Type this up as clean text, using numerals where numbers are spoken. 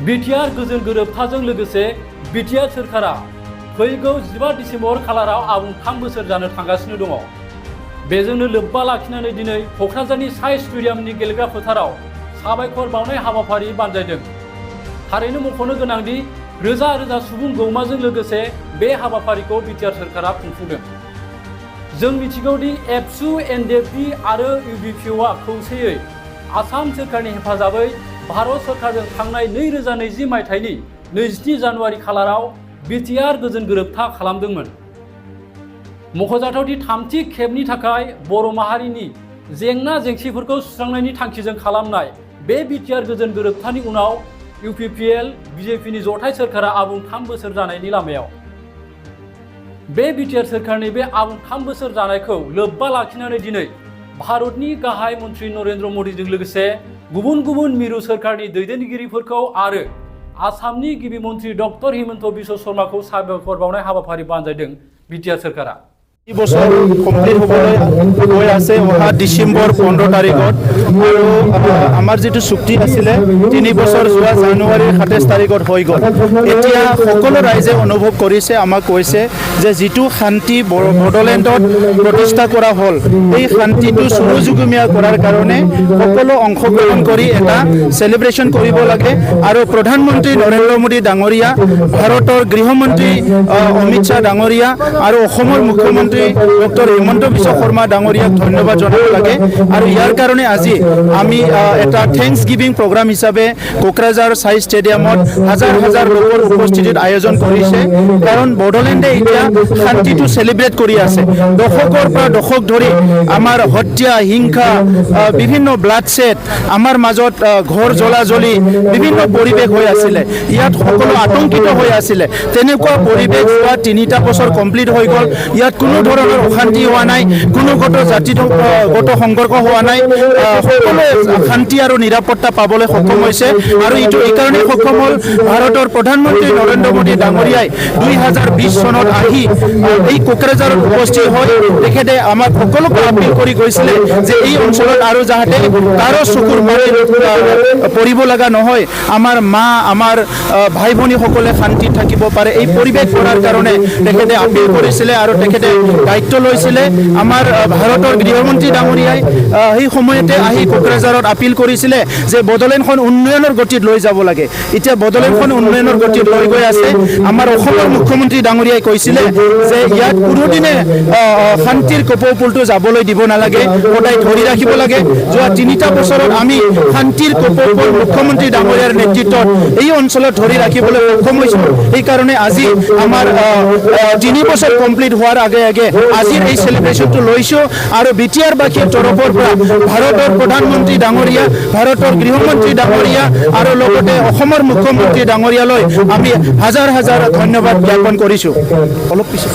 BTR गोजोन गोरोबथाजों लोगोसे BTR सोरखारा फैगौ 15 डिसेम्बर खालाराव आबुं 3 बोसोर जानो थांगासिनो दङ। बेजोंनो लोब्बा लाखिनानै दिनै क'क्राझारनि साइ स्टेडियामनि गेलेग्रा फोथाराव साबायखर बावनाय हाबाफारि बानजायदों। थारैनो मख'नो गोनांदि रोजा रोजा सुबुं गौमाजों लोगोसे बे हाबाफारिखौ बिटिआर सोरखारा खुंफुंदों। जों मिथिगौदि एबसु, एनडिएफबि आरो इउबिपिअआ खौसेयै आसाम सोरखारनि हेफाजाबै भारत सोरखारजों थांनाय 2020 मायथाइनि 27 जानुवारि खालाराव बिटिआर गोजोन गोरोबथा खालामदोंमोन। मख'जाथावदि थामथि खेबनि थाखाय बर' माहारिनि जेंना जेंसिफोरखौ सुस्रांनायनि थांखिजों खालामनाय बे बिटिआर गोजोन गोरोबथानि उनाव इउपिपिएल बिजेपिनि जथाय सोरखारा आबुं 3 बोसोर जानायनि लामायाव। बे बिटिआर सोरखारनि बे आबुं 3 बोसोर जानायखौ लोब्बा लाखिनानै दिनै भारतनि गाहाय मन्त्रि नरेन्द्र मदिजों लोगोसे गुबुन गुबुन मिरु सोरखारनि दैदेनगिरिफोरखौ आरो आसामनि गिबि मन्त्रि डक्टर हिमन्त बिश्व शर्माखौ साबायखर बावनाय हाबाफारि बानजायदों बिटिआर सोरखारा। बছৰ কমপ্লিট হ'বলৈ গৈ আছে অহা ডিসেম্বৰ 15 তাৰিখত আৰু আমাৰ যেটো চুক্তি আছিলে 3 বছৰ যোৱা জানুৱাৰীৰ 27 তাৰিখত হৈ গ'ল। এতিয়া সকলো ৰাইজে অনুভৱ কৰিছে, আমাক কৈছে যে যেটো শান্তি বড়োলেণ্ডত প্ৰতিষ্ঠা কৰা হ'ল, এই শান্তিটো সুযোগমীয়া কৰাৰ কাৰণে সকলো অংশগ্ৰহণ কৰি এটা সেলিব্ৰেশন কৰিব লাগে। আৰু প্ৰধানমন্ত্ৰী নৰেন্দ্ৰ মোদী ডাঙৰীয়া, ভাৰতৰ গৃহমন্ত্ৰী অমিত শাহ ডাঙৰীয়া আৰু অসমৰ মুখ্যমন্ত্ৰী ডক্টৰ হিমন্ত বিশ্ব শৰ্মা ডাঙৰীয়াক ধন্যবাদ জনাব লাগে। আৰু ইয়াৰ কাৰণে আজি আমি এটা থ্যাংকস গিভিং প্ৰগ্ৰাম হিচাপে কোকৰাঝাৰ সাই ষ্টেডিয়ামত হাজাৰ হাজাৰ লোকৰ উপস্থিতিত আয়োজন কৰিছে। কাৰণ বড়োলেণ্ডে এতিয়া শান্তিটো সেলিব্ৰেট কৰি আছে। দশকৰ পৰা দশক ধৰি আমাৰ হত্যা, হিংসা, বিভিন্ন ব্লাডশেড, আমাৰ মাজত ঘৰ জ্বলা-জ্বলি বিভিন্ন পৰিৱেশ হৈ আছিলে। ইয়াত সকলো আতংকিত হৈ আছিলে। তেনেকুৱা পৰিৱেশ যোৱা 3টা বছৰ কমপ্লিট হৈ গ'ল। ইয়াত কোনো ধৰণৰ অশান্তি হোৱা নাই, কোনো গত সংঘৰ্ষ হোৱা নাই। সকলোৱে শান্তি আৰু নিৰাপত্তা পাবলৈ সক্ষম হৈছে। আৰু এই কাৰণে সক্ষম হ'ল ভাৰতৰ প্ৰধানমন্ত্ৰী নৰেন্দ্ৰ মোদী ডাঙৰীয়াই 2020 চনত আহি এই কোকৰাঝাৰত উপস্থিত হৈ তেখেতে আমাক সকলোকে আপিল কৰি গৈছিলে যে এই অঞ্চলত আৰু যাতে কাৰো চকুৰ পানী পৰিব লগা নহয়, আমাৰ মা, আমাৰ ভাই ভনীসকলে শান্তিত থাকিব পাৰে, এই পৰিৱেশ কৰাৰ কাৰণে তেখেতে আপিল কৰিছিলে আৰু তেখেতে দায়িত্ব লৈছিলে। আমাৰ ভাৰতৰ গৃহমন্ত্ৰী ডাঙৰীয়াই সেই সময়তে আহি কোকৰাঝাৰত আপিল কৰিছিলে যে বড়োলেণ্ডখন উন্নয়নৰ গতিত লৈ যাব লাগে। এতিয়া বড়োলেণ্ডখন উন্নয়নৰ গতিত লৈ গৈ আছে। আমাৰ অসমৰ মুখ্যমন্ত্ৰী ডাঙৰীয়াই কৈছিলে যে ইয়াত কোনোদিনে শান্তিৰ কপৌফুলটো যাবলৈ দিব নালাগে, সদায় ধৰি ৰাখিব লাগে। যোৱা 3টা বছৰত আমি শান্তিৰ কপৌফুল মুখ্যমন্ত্ৰী ডাঙৰীয়াৰ নেতৃত্বত এই অঞ্চলত ধৰি ৰাখিবলৈ সক্ষম হৈছোঁ। সেইকাৰণে আজি আমাৰ 3 বছৰ কমপ্লিট হোৱাৰ আগে আগে আজিৰ এই সেলিব্ৰেশনটো লৈছোঁ। আৰু বিটিআৰ বাসীৰ তৰফৰ পৰা ভাৰতৰ প্ৰধানমন্ত্ৰী ডাঙৰীয়া, ভাৰতৰ গৃহমন্ত্ৰী ডাঙৰীয়া আৰু লগতে অসমৰ মুখ্যমন্ত্ৰী ডাঙৰীয়ালৈ আমি হাজাৰ হাজাৰ ধন্যবাদ জ্ঞাপন কৰিছোঁ। অলপ পিছত